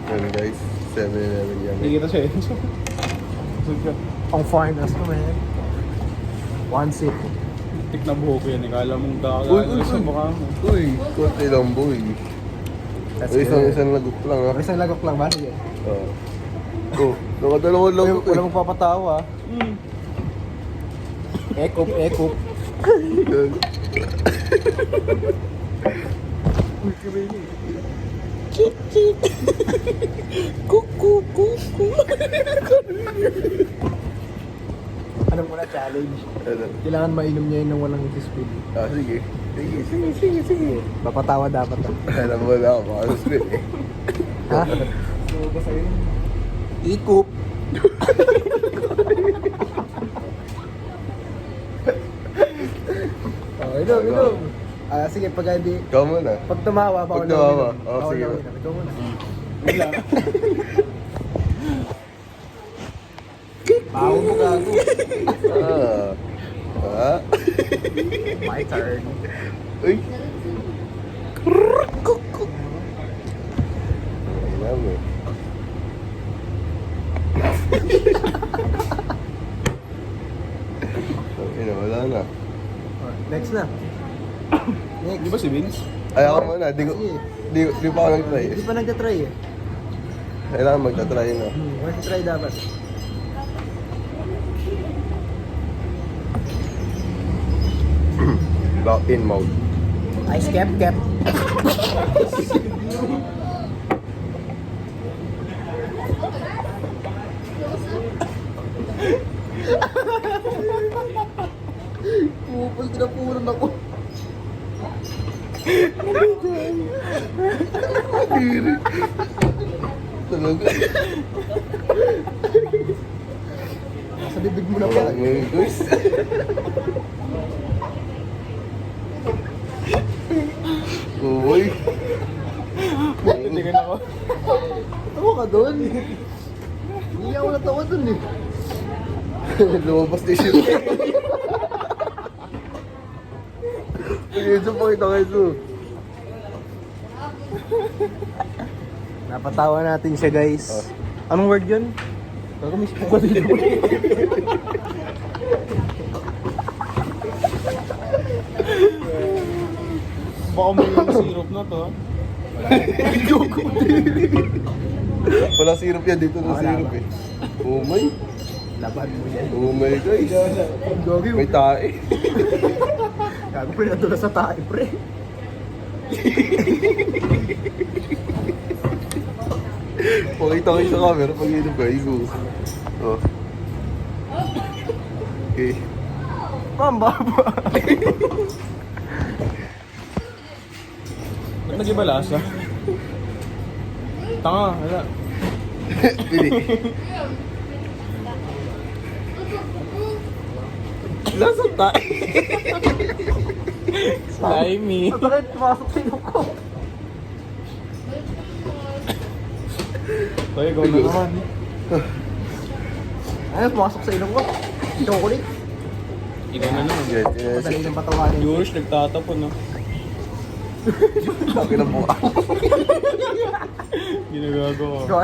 Yan guys, 7-Eleven yan. Hindi kita siya yun. Ang finest ko, man. One sip. Tik na buhok yan. Kala mong Uy, kakaano sa mukha mo. Uy, konti lang boy. That's Uy, good. isang lagok lang ha. Isang lagok lang ba? Sige. Oh, nakadalawang lagok Wala mong papatawa. Ekop, ekop. Yan. Kuku, kuku. Ano muna challenge? Ano? Kailangan mainom niya yun ng walang spill. Sige. Sige. Papatawa dapat. Alam mo na ako, ano split eh. Ha? Ikup. Inom, inom. Sige, pag hindi... Ikaw muna. Pag tumawa, bawal Pag tumawa, na uminom. oh, Bawal sige. na uminom. Ikaw muna. Wala. Bawo mo gago. My turn. Uy. Alam mo. Wala na. Next na. Next. Di ba si Vince? Ay, ako muna. Di pa ako nag-try eh. Hindi pa nagtatry eh. Kailangan magta-try na. Magtatry dapat. Lock in mode. Ice cap, cap. Pupul, tinapunan ako. Talaga. Sa bibig mo na pala. Guys. Uy. Tindigan ako. Tawa ka doon. Hindi ako natawa doon eh. Lumabas na yung Sige, pakita kayo. Napatawa natin siya guys. Anong word yun? Kagamiss po ka dito. Baka may syrup na to. Wala syrup yan dito na syrup eh. Oh my. Laban mo yan. Oh my guys. Gogi mo. May tae. Gago pa rin sa tae pre. Pakita kayo sa camera pag inom guys. Oh. Okay. Pambaba. Ba't nag-iba lasa? Tanga, wala. Pili. Lasa tayo. Slimy. Bakit pumasok sa ilong ko? Tayo, ikaw na naman. Ano, pumasok sa ilong ko? Chocolate. Ikaw na naman. Yes. Madali ng patawanin. Viewers, nagtatapon, no? Laki ng buka. Ginagago ko. Ikaw,